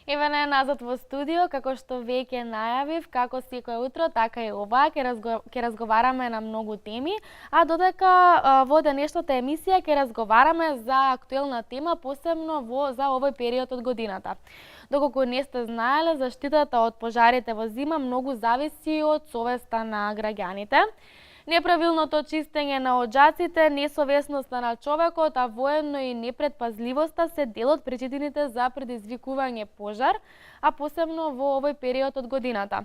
Еве не назад во студио, како што веќе најавив, како секое утро, така и ова, ќе разговараме на многу теми, а додека во денешната емисија ќе разговараме за актуелна тема, посебно за овој период од годината. Доколку не сте знаеле, заштитата од пожарите во зима многу зависи од совеста на граѓаните. Неправилното чистење на оџаците, несовесноста на човекот, а воедно и непредпазливоста се дел од причините за предизвикување пожар, а посебно во овој период од годината.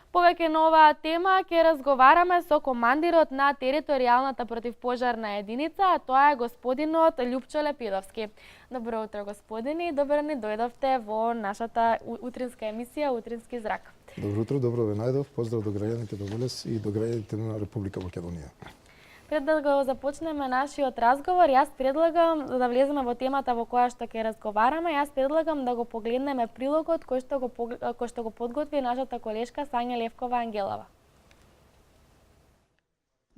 Повеќе на оваа тема ќе разговараме со командирот на територијалната противпожарна единица, а тоа е господинот Љупчо Лепидовски. Добро утро, господине, и добро ни дојдовте во нашата утринска емисија Утрински зрак. Добро утро, добро ве најдов. Поздрав до граѓаните до Велес и до граѓаните на Република Македонија. Пред да го започнеме нашиот разговор, јас предлагам да влеземе во темата во која што ќе разговараме. Јас предлагам да го погледнеме прилогот кој што го подготви нашата колешка Сања Левкова Ангелова.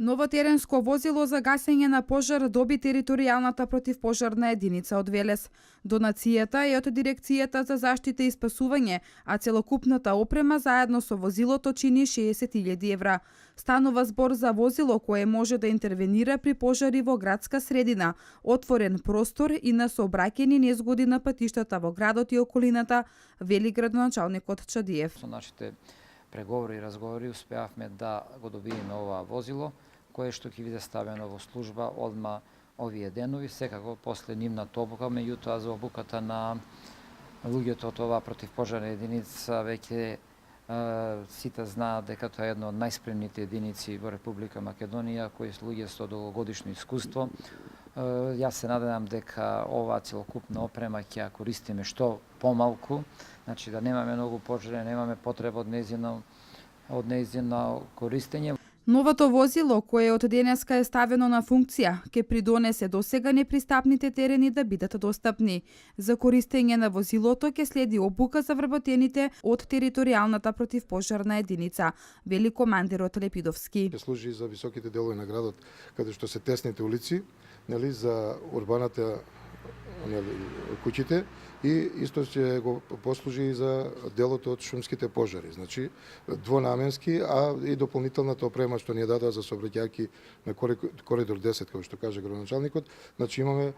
Ново теренско возило за гасење на пожар доби територијалната противпожарна единица од Велес. Донацијата е од Дирекцијата за заштита и спасување, а целокупната опрема заедно со возилото чини 60.000 евра. Станува збор за возило кое може да интервенира при пожари во градска средина, отворен простор и на сообраќајни незгоди на патиштата во градот и околината, вели градоначалникот Чадиев. Со нашите преговори и разговори успеавме да го добиеме ова возило, кое што ќе биде ставено во служба одма овие денови, секако после нивната обука, меѓутоа за обуката на луѓето од оваа противпожарна единица веќе сите знаат дека тоа е една од најспремните единици во Република Македонија, кои се луѓе со долгогодишно искуство. Јас се надевам дека оваа целокупна опрема ќе ја користиме што помалку, значи да немаме многу пожари, немаме потреба од нејзино користење. Новото возило, кое од денеска е ставено на функција, ќе придонесе досега непристапните терени да бидат достапни. За користење на возилото ќе следи обука за вработените од територијалната противпожарна единица, вели командирот Лепидовски. Ќе служи за високите делови на градот, каде што се тесните улици, нели, за урбаната, нели, куќите, и исто ќе го послужи и за делот од шумските пожари. Значи, двонаменски, а и дополнителната опрема што ни ја дадоа за сообраќајки на коридор 10, како што каже градоначалникот. Значи, имаме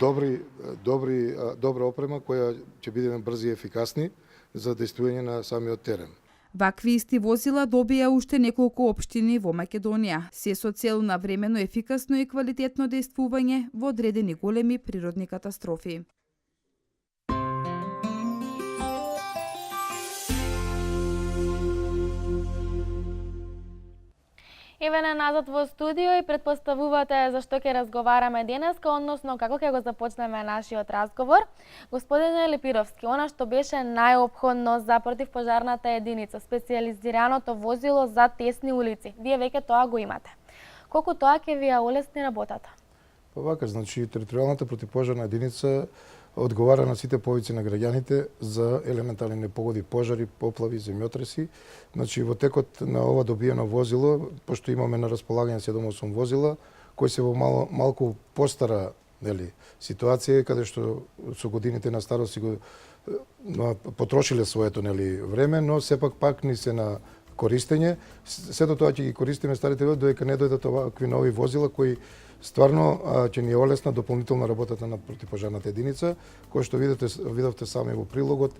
добра опрема која ќе бидеме брзи и ефикасни за дејствување на самиот терен. Вакви исти возила добија уште неколку општини во Македонија, се со цел на времено ефикасно и квалитетно дејствување во одредени големи природни катастрофи. Еве не назад во студио и предпоставувате за што ќе разговараме денеска, односно како ќе го започнеме нашиот разговор. Господине Лепидовски, она што беше најопходно за противпожарната единица, специјализираното возило за тесни улици, вие веќе тоа го имате. Колку тоа ќе ви ја олесни работата? Па вака, значи, територијалната противпожарна единица одговара на сите повици на граѓаните за елементарни непогоди, пожари, поплави, земјотреси. Значи, во текот на ова добиено возило, пошто имаме на располагање 7-8 возила, кои се во малку постара, нели, ситуација, каде што со годините на старост си го потрошиле своето, нели, време, но сепак пак ни се на користење. Сето тоа ќе ги користиме старите додека не дојдат овакви нови возила кои стварно ќе ни олесна дополнително работата на противпожарната единица, кој што видовте сами во прилогот,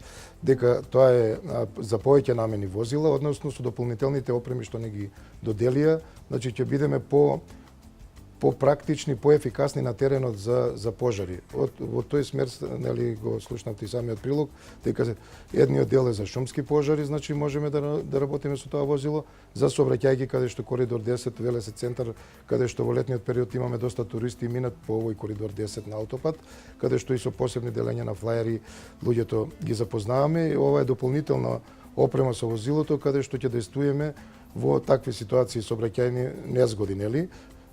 дека тоа е за повеќе намени возила, односно со дополнителните опреми што не ги доделија, значи ќе бидеме по-практични, по-ефикасни на теренот за пожари. Во тој смер, нели, го слушнавте и самиот прилог, дека едниот дел е за шумски пожари, значи можеме да работиме со тоа возило, за сообраќајки каде што коридор 10, Велес центар, каде што во летниот период имаме доста туристи минат по овој коридор 10 на аутопат, каде што и со посебни делења на флаери луѓето ги запознаваме. И ова е дополнителна опрема со возилото, каде што ќе дејствуваме во такви ситуации сообраќајни незгоди, нели?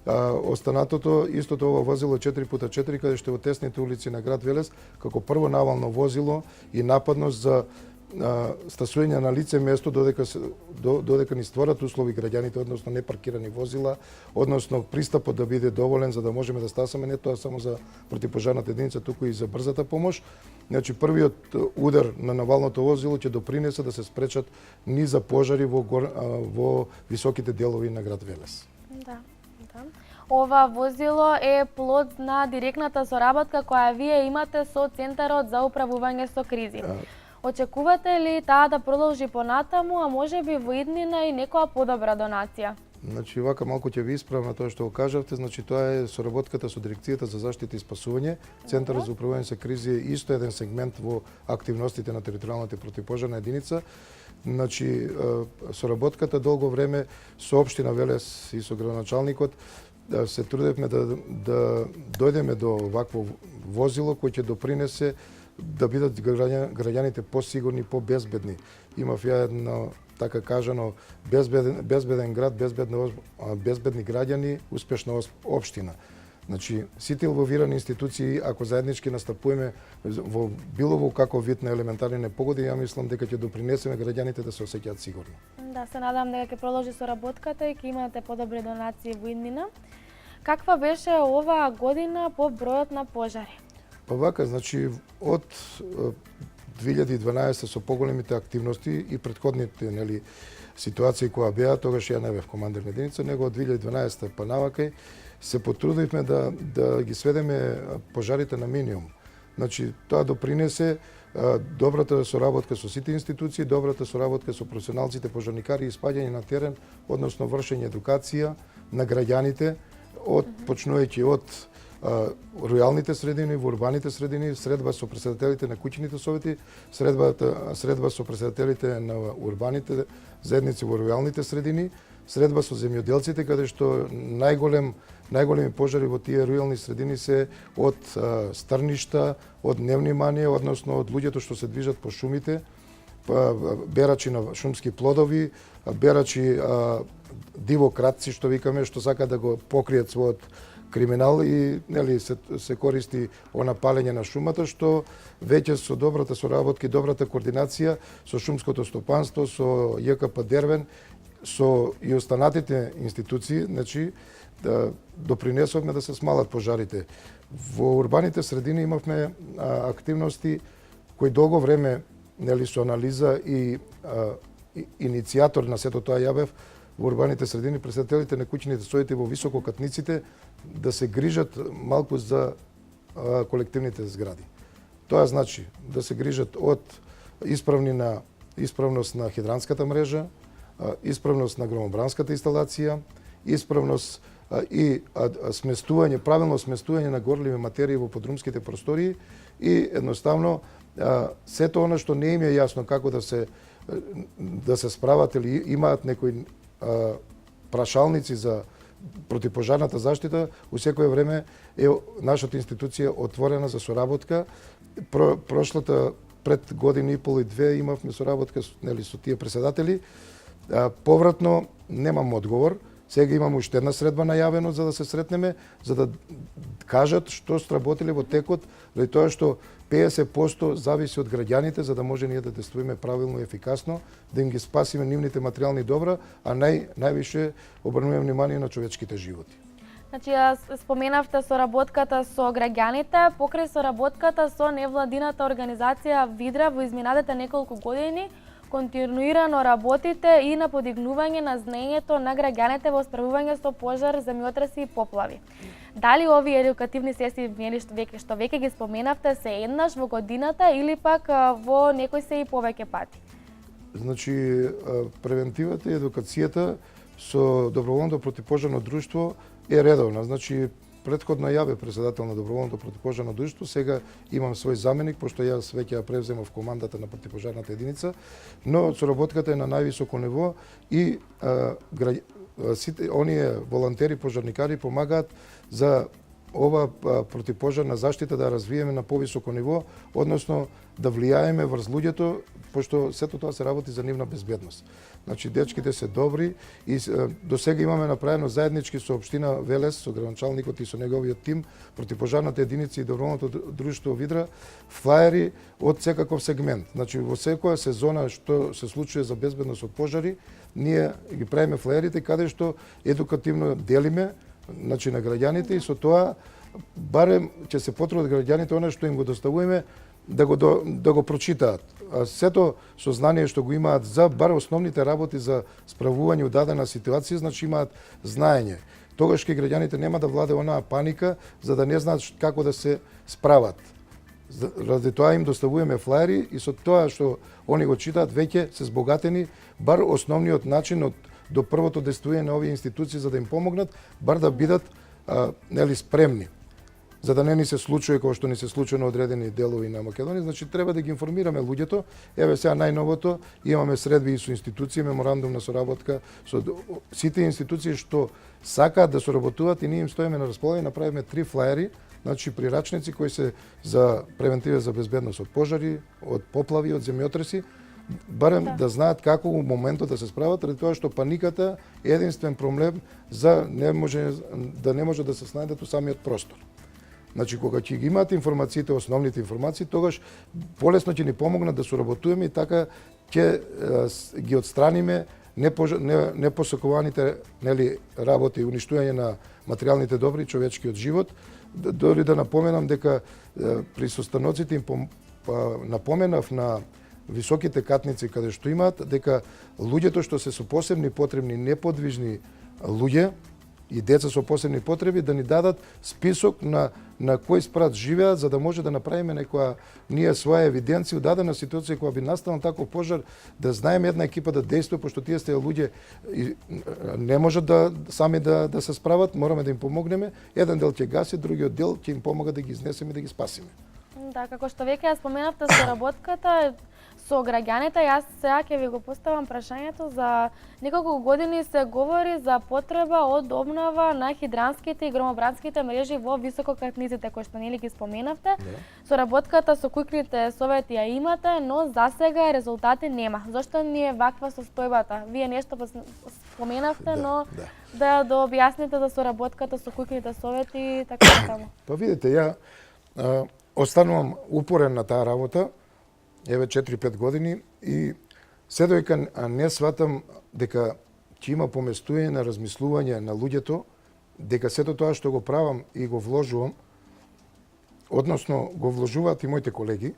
Останатото, истото ова возило 4x4, каде што во тесните улици на град Велес, како прво навално возило и нападност за стасување на лице место додека ни створат услови граѓаните, односно не паркирани возила, односно пристапот да биде доволен за да можеме да стасаме не тоа само за противпожарната единица, туку и за брзата помош. Значи првиот удар на навалното возило ќе допринесе да се спречат низа пожари во високите делови на град Велес. Да. Ова возило е плод на директната соработка која вие имате со Центарот за управување со кризи. Очекувате ли таа да продолжи понатаму, а можеби во иднина и некоја подобра донација? Значи, вака малку ќе ви исправам на тоа што го кажавте, значи тоа е соработката со Дирекцијата за заштита и спасување. Центарот за управување со кризи е исто еден сегмент во активностите на територијалната противпожарна единица. Значи, соработката долго време со општина Велес и со градоначалникот се трудевме да дојдеме до вакво возило кој ќе допринесе да бидат граѓаните посигурни, побезбедни. Имав ја едно, така кажано, безбеден град, безбедни граѓани, успешна општина. Значи, сите инволвирани институции, ако заеднички настапуваме во било каков вид на елементарни непогоди, ја мислам дека ќе допринесеме граѓаните да се осеќаат сигурно. Да, се надам дека ќе продолжи соработката и ќе имате подобри донации во иднина. Каква беше оваа година по бројот на пожари? Па вака, значи, од 2012 со поголемите активности и претходните, нели, ситуации која беа, тогаш ја не бев командир на единица, него од 2012 па навака се потрудивме да ги сведеме пожарите на минимум. Значи, тоа допринесе добрата соработка со сите институции, добрата соработка со професионалците пожарникари и испаѓање на терен, односно вршење едукација на граѓаните, почнувајќи од рујалните средини, во урбаните средини, средба со претседателите на куќните совети, средба со претседателите на урбаните заедници во рујалните средини, средба со земјоделците, каде што најголеми пожари во тие рујални средини се од стрништа, од невнимание, односно од луѓето што се движат по шумите, берачи на шумски плодови, берачи дивократци, што викаме, што сакаат да го покријат својот криминал и нели се користи она палење на шумата, што веќе со добрата соработка и добрата координација со шумското стопанство, со ЈКП Дервен, со и останатите институции, значи да допринесовме да се смалат пожарите. Во урбаните средини имавме активности кои долго време, нели, со анализа и иницијатор на сето тоа ја бев во урбаните средини, претседателите на куќните совети во висококатниците да се грижат малку за колективните згради. Тоа значи да се грижат од исправност на хидранската мрежа, исправност на громобранската инсталација, исправност и правилно сместување на горливи материи во подрумските простории и едноставно сето она што не им е јасно како да се справат или имаат некои прашалници за противпожарната заштита, у секое време е нашата институција отворена за соработка. Прошлата пред година и пол и две имавме соработка со тие претседатели. Повратно немам одговор. Сега имам уште една средба најавено за да се сретнеме, за да кажат што сработиле во текот, заради тоа што 50% зависи од граѓаните за да може ние да действуваме правилно и ефикасно, да им ги спасиме нивните материјални добра, а највише обрнуваме внимание на човечките животи. Значи, споменавте соработката со граѓаните, покрај соработката со невладината организација Видра во изминатите неколку години, континуирано работите и на подигнување на знаењето на граѓаните во справување со пожар, земјотреси и поплави. Дали овие едукативни сесии што веќе ги споменавте се еднаш во годината или пак во некој се и повеќе пати? Значи, превентивата и едукацијата со доброволното противпожарно друштво е редовна. Значи, претходно ја бев претседател на доброволното противпожарно друштво, сега имам свој заменик, пошто јас веќе ја превземав командата на противпожарната единица, но соработката е на највисоко ниво и сите оние волонтери пожарникари помагаат за ова противпожарна заштита да развиеме на повисоко ниво, односно да влијаеме врз луѓето, пошто сето тоа се работи за нивна безбедност. Значи, дечките се добри и до сега имаме направено заеднички со општина Велес, со градоначалникот и со неговиот тим, противпожарната единица и доброволното друштво Видра, флаери од секаков сегмент. Значи, во секоја сезона што се случува за безбедност од пожари, ние ги правиме флаерите каде што едукативно делиме, значи, на граѓаните и со тоа барем ќе се потрудат граѓаните она што им го доставуваме да го прочитаат. А сето сознание што го имаат за бар основните работи за справување у дадена ситуација, значи имаат знаење. Тогаш ке граѓаните нема да владе онаа паника за да не знаат како да се справат. Ради тоа им доставуваме флаери и со тоа што они го читаат веќе се збогатени бар основниот начин до првото действување на овие институции за да им помогнат, бар да бидат спремни. За да не ни се случува како што ни се случува на одредени делови на Македонија, значи треба да ги информираме луѓето. Еве сега најновото имаме средби и со институции, меморандум на соработка со сите институции што сакаат да соработуваат и ние им стоиме на располагање, направиме 3 флаери, значи прирачници кои се за превентива за безбедност од пожари, од поплави, од земјотреси, барем да знаат како во моментот да се справат, ради тоа што паниката е единствен проблем за не може да се снајдат у самиот простор. Значи, кога ќе ги имаат информациите, основните информации, тогаш полесно ќе ни помогнат да соработуваме и така ќе ги отстраниме непосакуваните работи, уништување на материјалните добри, човечкиот живот. Дори да напоменам дека при состаноците им напоменав на високите катници каде што имаат, дека луѓето што се со посебни потребни, неподвижни луѓе и деца со посебни потреби да ни дадат список на кој спрат живеат, за да може да направиме некоја ние своја евиденција у дадена ситуација кога би настанал таков пожар, да знаеме една екипа да действува, пошто тие сте луѓе и не можат сами да се справат, мораме да им помогнеме. Еден дел ќе гаси, другиот дел ќе им помага да ги изнесеме и да ги спасиме. Да, како што веќе ја споменавте соработката со граѓаните, јас сега ќе ви го поставам прашањето. За неколку години се говори за потреба од обнова на хидранските и громобранските мрежи во висококатниците, кои што нели ги споменавте. Соработката со кујкните совети ја имате, но засега резултати нема. Зошто ни е ваква состојбата? Вие нешто споменавте, но да објасните за соработката со кујкните совети и така таму. Па видите, ја останувам упорен на таа работа, еве 4-5 години и се доека не сватам дека ќе има поместување на размислување на луѓето, дека сето тоа што го правам и го вложувам, односно го вложуваат и моите колеги,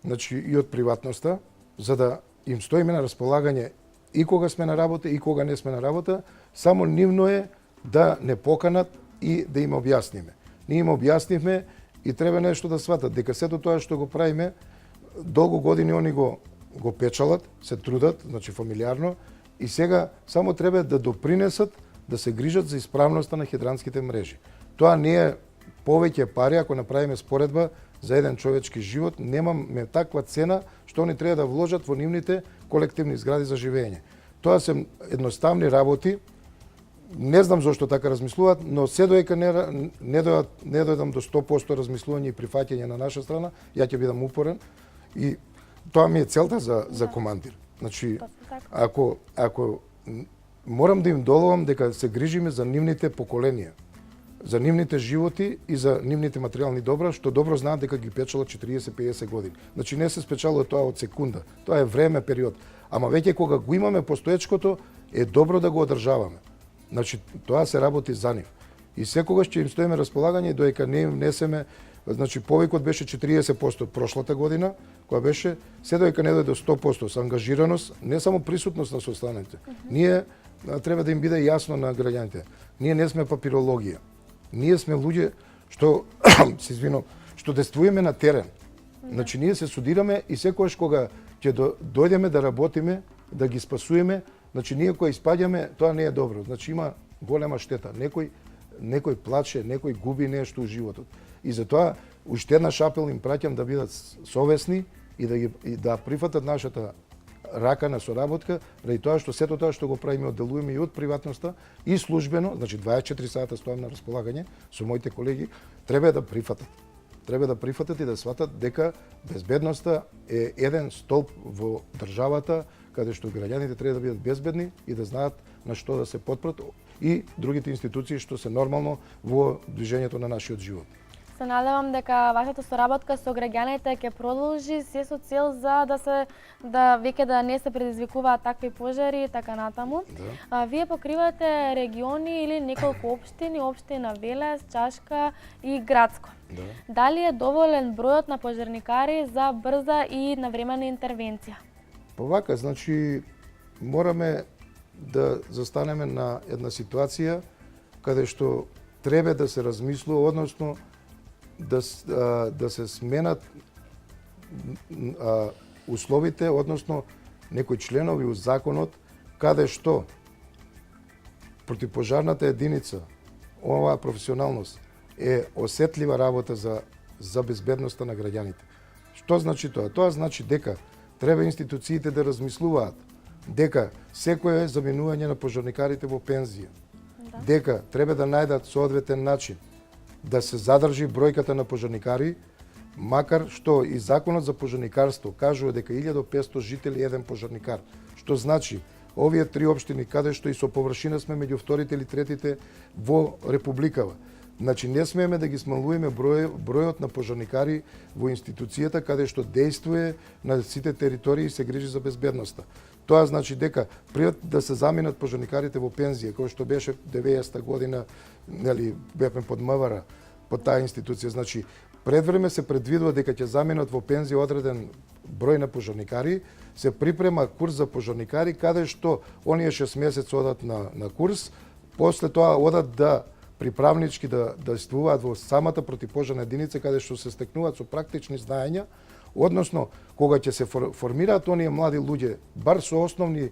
значи и од приватноста, за да им стоиме на располагање и кога сме на работа и кога не сме на работа, само нивно е да не поканат и да им објасниме. Ние им објаснивме и треба нешто да сватат, дека сето тоа што го правиме, долго години они го печалат, се трудат, значи фамилиарно, и сега само треба да допринесат, да се грижат за исправноста на хидранските мрежи. Тоа не е повеќе пари, ако направиме споредба за еден човечки живот, немаме таква цена што они треба да вложат во нивните колективни згради за живење. Тоа се едноставни работи, не знам зошто така размислуваат, но се доека не дојдам до 100% размислување и прифаќање на наша страна, ја ќе бидам упорен и тоа ми е целта за командир. Значи, ако морам да им доловам дека се грижиме за нивните поколенија, за нивните животи и за нивните материјални добра, што добро знаат дека ги печалат 40-50 години. Значи не се спечалува тоа од секунда. Тоа е време, период. Ама веќе кога го имаме постоечкото, е добро да го одржаваме. Значи тоа се работи за нив. И секогаш ќе им стоиме располагање доека не им внесеме, значи повикот беше 40% прошлата година, која беше се доека не дојде до 100% со ангажираност, не само присутност на состаните. Ние треба да им биде јасно на граѓаните. Ние не сме папирологија. Ние сме луѓе што се извинувам, што действуваме на терен. Значи ние се судираме и секогаш кога ќе дојдеме да работиме, да ги спасуваме, значи ние кога испаѓаме, тоа не е добро. Значи има голема штета. Некој плаче, некој губи нешто у животот. И затоа уште една шапел им праќам да бидат совесни и да прифатат нашата рака на соработка, ради тоа што сето тоа што го правиме одделуваме и од приватноста и службено, значи 24 сата стоам на располагање со моите колеги, треба да прифатат. Треба да прифатат и да сватат дека безбедноста е еден столб во државата каде што граѓаните треба да бидат безбедни и да знаат на што да се потпрат и другите институции што се нормално во движењето на нашиот живот. Се надевам дека вашата соработка со граѓаните ќе продолжи се со цел за да веќе да не се предизвикуваат такви пожари и така натаму. Да. Вие покривате региони или неколку општини, општина Велес, Чашка и Градско. Да. Дали е доволен бројот на пожарникари за брза и навременна интервенција? Повака, значи, мораме да застанеме на една ситуација каде што треба да се размислува, односно да се сменат условите, односно некои членови у законот каде што противпожарната единица, оваа професионалност е осетлива работа за безбедноста на граѓаните. Што значи тоа? Тоа значи дека треба институциите да размислуваат дека секое заминување на пожарникарите во пензија, дека треба да најдат соодветен начин да се задржи бројката на пожарникари, макар што и законот за пожарникарство кажува дека 1500 жители еден пожарникар, што значи овие три општини каде што и со површина сме меѓу вторите или третите во републикава. Значи не смееме да ги смалуваме бројот на пожарникари во институцијата каде што действува на сите територии и се грижи за безбедноста. Тоа значи дека пред да се заминат пожарникарите во пензија, кој што беше 90-та година, нели бевме под МВР, под таа институција, значи пред време се предвидува дека ќе заминат во пензија одреден број на пожарникари, се припрема курс за пожарникари каде што оние 6 месеци одат на курс, после тоа одат да приправнички да действуваат во самата противпожарна единица каде што се стекнуваат со практични знаења, односно кога ќе се формираат оние млади луѓе бар со основни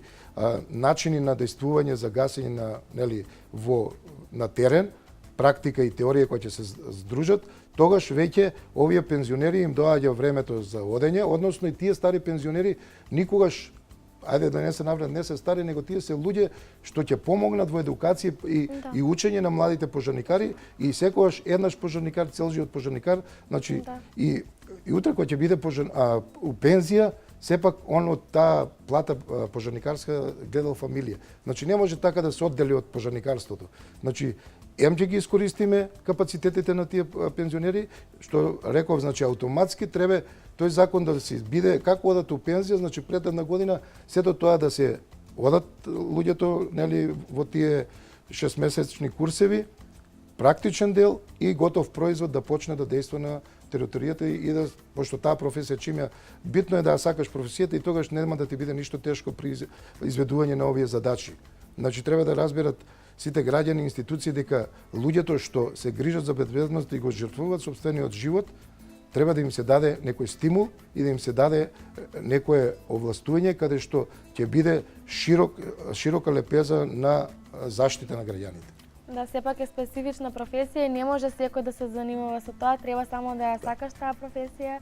начини на действување за гасење на терен, практика и теорија кои ќе се здружат, тогаш веќе овие пензионери им доаѓа времето за одење, односно и тие стари пензионери никогаш, ајде да не се наврат, не се стари, него тие се луѓе што ќе помогнат во едукација и учење на младите пожарникари и секогаш еднаш пожарникар, цел живот пожарникар, значи и утре кога ќе биде у пензија, сепак он од таа плата пожарникарска гледал фамилија. Значи не може така да се оддели од пожарникарството. Значи ќе ги искористиме капацитетите на тие пензионери, што реков, значи автоматски треба тој закон да се биде како одат у пензија, значи пред една година сето тоа да се одат луѓето, нели, во тие 6-месечни курсеви, практичен дел и готов производ да почне да действа на територијата и да, пошто таа професија чим ја битно е да ја сакаш професијата и тогаш нема да ти биде ништо тешко при изведување на овие задачи. Значи треба да разберат сите граѓани и институции дека луѓето што се грижат за безбедност и го жртвуваат сопствениот живот, треба да им се даде некој стимул и да им се даде некое овластување каде што ќе биде широка лепеза на заштита на граѓаните. Да, сепак е специфична професија и не може секој да се занимава со тоа, треба само да ја сакаш таа професија.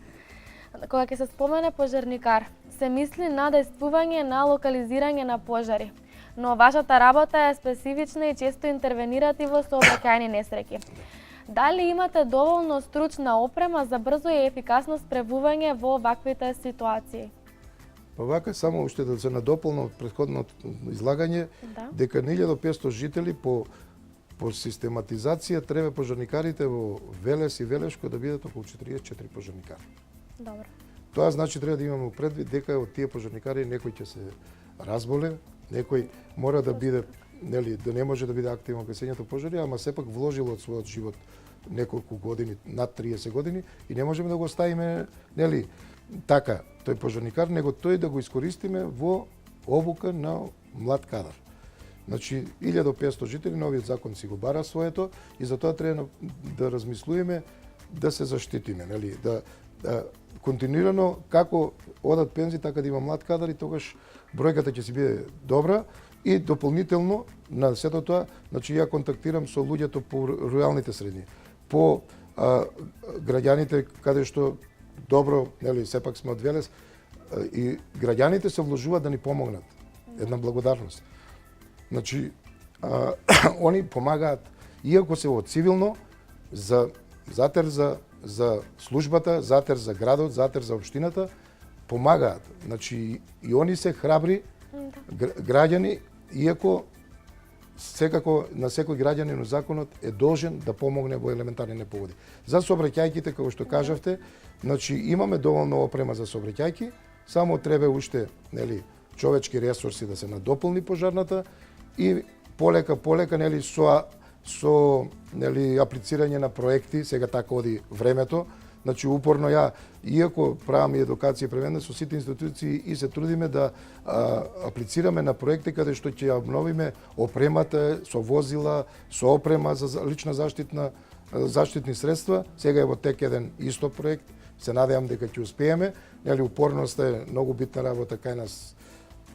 Кога ќе се спомене пожарникар, се мисли на действување на локализирање на пожари. Но вашата работа е специфична и често интервенирате во сообраќајни несреќи. Дали имате доволно стручна опрема за брзо и ефикасно спревување во ваквите ситуации? Вака само уште да се надополна од претходното излагање, дека на 1500 жители по систематизација треба пожарникарите во Велес и Велешко да бидат околу 44 пожарникари. Добро. Тоа значи треба да имаме предвид дека од тие пожарникари некој ќе се разболе, некој мора да биде, нели, да не може да биде активно во гасењето пожари, ама сепак вложил од својот живот неколку години, над 30 години и не можеме да го оставиме, нели, така тој пожарникар, него тој да го искористиме во обука на млад кадар. Значи 1500 жители, новиот закон си го бара своето и затоа треба да размислуваме да се заштитиме, нели, да континуирано како одат пензии, така да има млад кадар и тогаш бројката ќе си биде добра и дополнително на сето тоа, значи ја контактирам со луѓето по руралните средини, по граѓаните каде што добро, нели, сепак сме од Велес, и граѓаните се вложуваат да ни помогнат. Една благодарност. Значи, они помагаат, иако се од цивилно, затер за службата, затер за градот, затер за општината, помагаат. Значи, и они се храбри граѓани, иако секако на секој граѓанин законот е должен да помогне во елементарни непогоди. За сообраќајките, како што кажавте, значи имаме доволно опрема за сообраќајки, само треба уште, нели, човечки ресурси да се надополни пожарната и полека нели со нели аплицирање на проекти, сега така оди времето. Значи упорно иако правам и едукација преведена со сите институции и се трудиме да аплицираме на проекти каде што ќе обновиме опремата со возила, со опрема за лична заштитни средства. Сега е во тек еден исто проект. Се надевам дека ќе успееме. Нели упорноста е многу битна работа кај нас,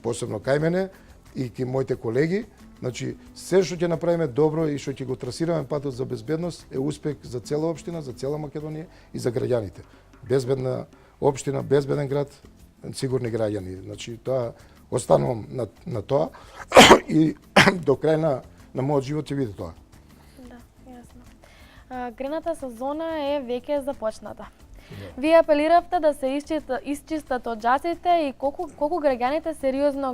посебно кај мене и кај моите колеги. Значи, се што ќе направиме добро и што ќе го трасираме патот за безбедност е успех за цела општина, за цела Македонија и за граѓаните. Безбедна општина, безбеден град, сигурни граѓани. Значи, тоа останувам на тоа и до крај на мојот живот ќе биде тоа. Да, јасно. Грената сезона е веќе започната. Вие апелиравте да се исчистат од џасите и колку граѓаните сериозно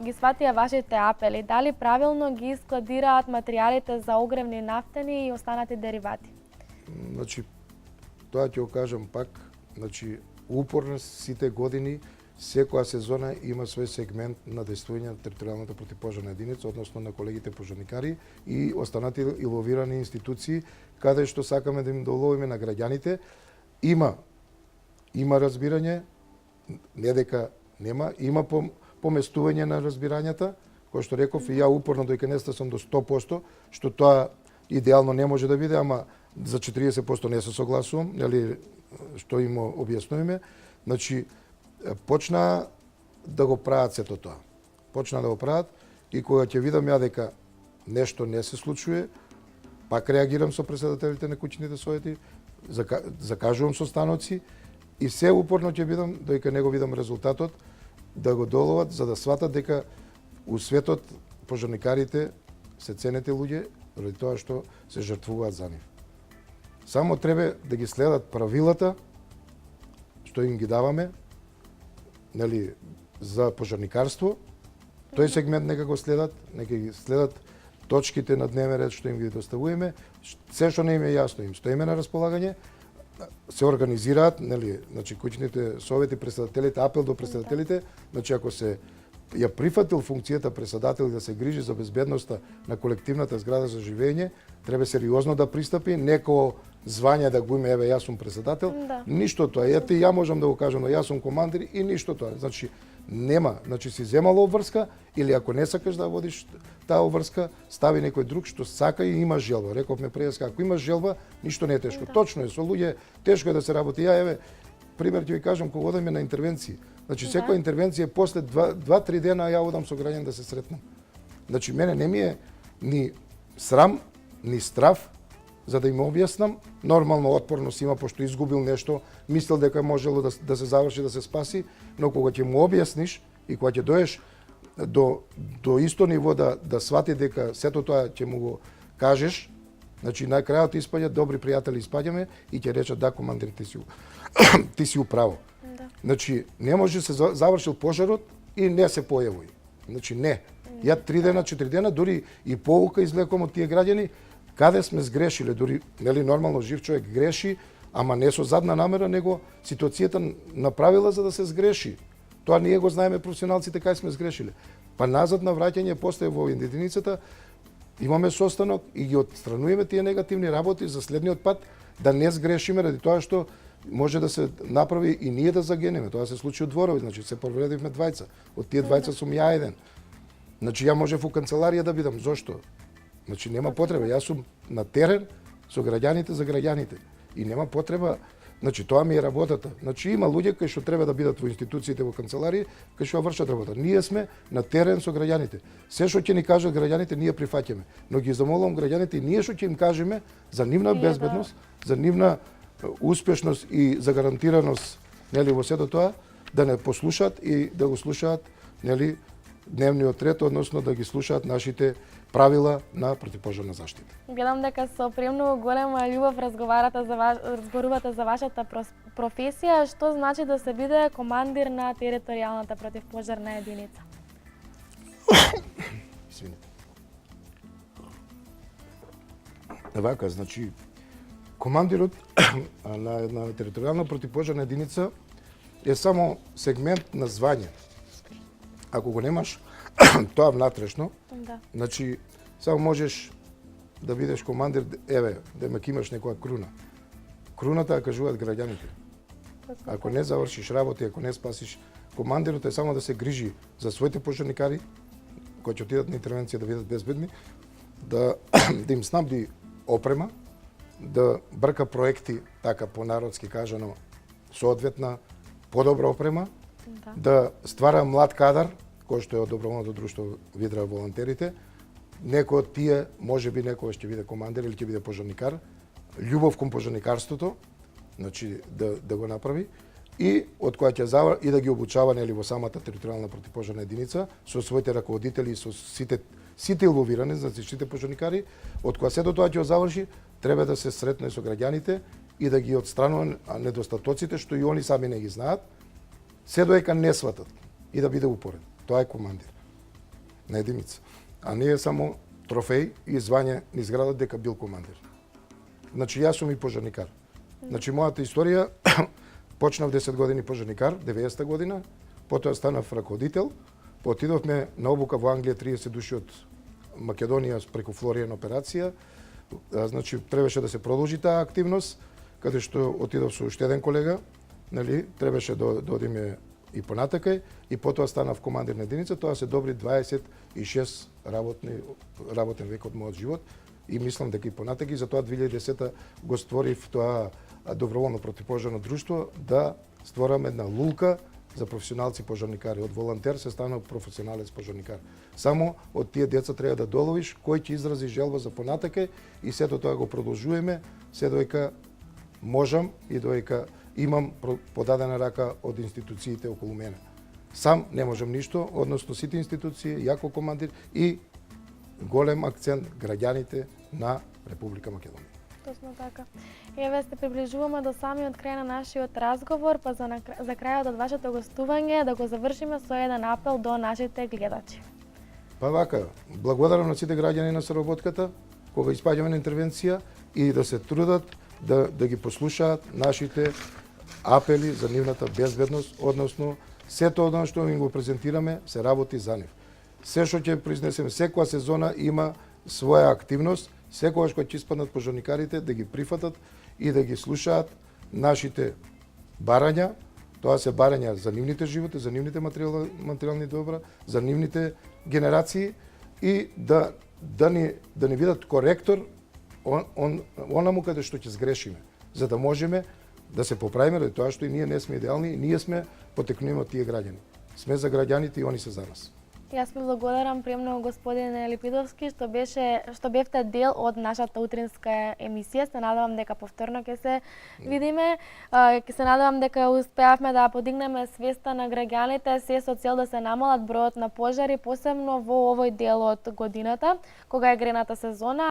ги сватија вашите апели? Дали правилно ги складираат материјалите за огревни нафтени и останати деривати? Значи, тоа ќе го кажам пак, значи, упорно сите години, секоја сезона има свој сегмент на действување на територијалната противпожарна единица, односно на колегите пожарникари и останати иловирани институции, каде што сакаме да им доловиме на граѓаните. Има разбирање, не дека нема, има поместување на разбирањата, кој што реков и ја упорно дојка не сум до 100%, што тоа идеално не може да биде, ама за 40% не се согласувам, нели што им објаснуваме. Значи почна да го прават сето тоа. Почна да го прават и кога ќе видам ја дека нешто не се случува, пак реагирам со претседателите на куќните совети, закажувам состаноци и се упорно ќе бидам дојка не го видам резултатот да го доловат за да сватат дека у светот пожарникарите се ценете луѓе заради тоа што се жртвуваат за нив. Само треба да ги следат правилата што им ги даваме, нели, за пожарникарство. Тој сегмент нека го следат, нека ги следат точките на дневен ред што им ги доставуваме, се што не им е јасно, им стоиме на располагање, се организираат, нели, значи куќните совети, претседателите, апел до претседателите, значи ако се ја прифатил функцијата претседател да се грижи за безбедноста на колективната зграда за живење, треба сериозно да пристапи, неко звање да го има, еве јас сум претседател, ништо тоа. Ете ја можам да го кажам, но јас сум командир и ништо тоа. Значи нема, значи си земало обврска или ако не сакаш да водиш таа обврска, стави некој друг што сака и има желба. Рековме преска, ако имаш желба, ништо не е тешко. Точно е, со луѓе тешко е да се работи. Ја еве пример ќе ви кажам кога одиме на интервенции. Значи секоја интервенција после 2-3 дена ја одам со граѓани да се сретнам. Значи мене не ми е ни срам, ни страв за да им објаснам. Нормално отпорност има пошто изгубил нешто, мислел дека можело да се заврши, да се спаси, но кога ќе му објасниш и кога ќе доеш до исто ниво да свати дека сето тоа ќе му го кажеш, значи на крајот испаѓа добри пријатели испаѓаме и ќе речат да командир ти си управо. Да. Значи не може се завршил пожарот и не се појавои. Значи не. Ја 3 дена, 4 дена дури и поука извлекувам од тие граѓани каде сме сгрешиле, дури нели нормално жив човек греши, ама не со задна намера, него ситуацијата направила за да се сгреши. Тоа ние го знаеме професионалците кај сме сгрешиле. Па назад на враќање после во единицата имаме состанок и ги отстрануваме тие негативни работи за следниот пат да не сгрешиме ради тоа што може да се направи и ние да загинеме. Тоа се случи од дворови, значи се повредивме двајца. Од тие двајца сум ја еден. Значи ја можев у канцеларија да бидам. Зошто? Значи нема потреба. Јас сум на терен со граѓаните за граѓаните. И нема потреба, значи тоа ми е работата. Значи има луѓе кои што треба да бидат во институциите во канцеларии, кои што вршат работа. Ние сме на терен со граѓаните. Се што ќе ни кажат граѓаните ние прифаќаме, но ги замолувам граѓаните и ние што ќе им кажеме за нивна безбедност, за нивна успешност и за гарантираност, нели во сето тоа, да не послушаат и да го слушаат, нели, дневниот ред, односно да ги слушаат нашите правила на противпожарна заштита. Гледам дека со премногу голема љубов разговарувате за вашата професија. Што значи да се биде командир на територијалната противпожарна единица? Извините. Вака, значи, командирот на една територијална противпожарна единица е само сегмент на звање. Ако го немаш тоа внатрешно, Да. значи само можеш да бидеш командир, еве, да имаш некоја круна. Круната ја кажуваат граѓаните. Ако не завршиш работа, ако не спасиш, командирот е само да се грижи за своите пожарникари кои ќе отидат на интервенција да бидат безбедни, да им снабди опрема, да брка проекти, така по народски кажано, соодветна подобра опрема, да ствара млад кадар, кој што е од доброволното друштво Видра волонтерите. Некој од тие можеби некогаш ќе биде командир или ќе биде пожарникар. Љубов кон пожарникарството, значи да го направи и од која ќе завар и да ги обучава нели во самата територијална противпожарна единица со своите раководители и со сите инволвирани, значи сите пожарникари, од која сето тоа ќе заврши, треба да се сретне со граѓаните и да ги отстранува недостатоците што и они сами не ги знаат, се доека не сватат и да биде упорен. Тоа е командир на единица. А не е само трофеј и звање низ градот дека бил командир. Значи јас сум и пожарникар. Значи мојата историја почнав 10 години пожарникар, 90-та година, потоа станав раководител, отидовме на обука во Англија 30 души од Македонија преку Флориен операција. Значи требаше да се продолжи таа активност, каде што отидов со уште еден колега, нели, требаше да одиме и понатака и потоа станав командир на единица, тоа се добри 26 работен век од мојот живот и мислам дека и понатака и затоа 2010 го створив тоа доброволно противпожарно друштво да створам една лулка за професионалци пожарникари. Од волонтер се станал професионалец пожарникар. Само од тие деца треба да доловиш кој ќе изрази желба за понатака и сето тоа го продолжуваме, се доека можам и доека имам подадена рака од институциите околу мене. Сам не можам ништо, односно сите институции, јако командир и голем акцент граѓаните на Република Македонија. Точно така. Еве се приближуваме до самиот крај на нашиот разговор, па за крајот од вашето гостување да го завршиме со еден апел до нашите гледачи. Па вака, благодарам на сите граѓани на Соработката, кога испаѓаме на интервенција и да се трудат да ги послушаат нашите апели за нивната безбедност, односно сето оно што им го презентираме се работи за нив. Се што ќе произнесеме, секоја сезона има своја активност, секогаш кога ќе испаднат пожарникарите да ги прифатат и да ги слушаат нашите барања, тоа се барања за нивните животи, за нивните материјални добра, за нивните генерации и да ни видат коректор онаму каде што ќе сгрешиме, за да можеме да се поправиме, ради тоа што и ние не сме идеални и ние сме потекнуваме од тие граѓани. Сме за граѓаните и они се за нас. Јас ви благодарам премногу господине Липидовски што бевте дел од нашата утринска емисија. Се надевам дека повторно ќе се видиме. Ќе се надевам дека успеавме да подигнеме свеста на граѓаните, се со цел да се намалат бројот на пожари, посебно во овој дел од годината, кога е грената сезона.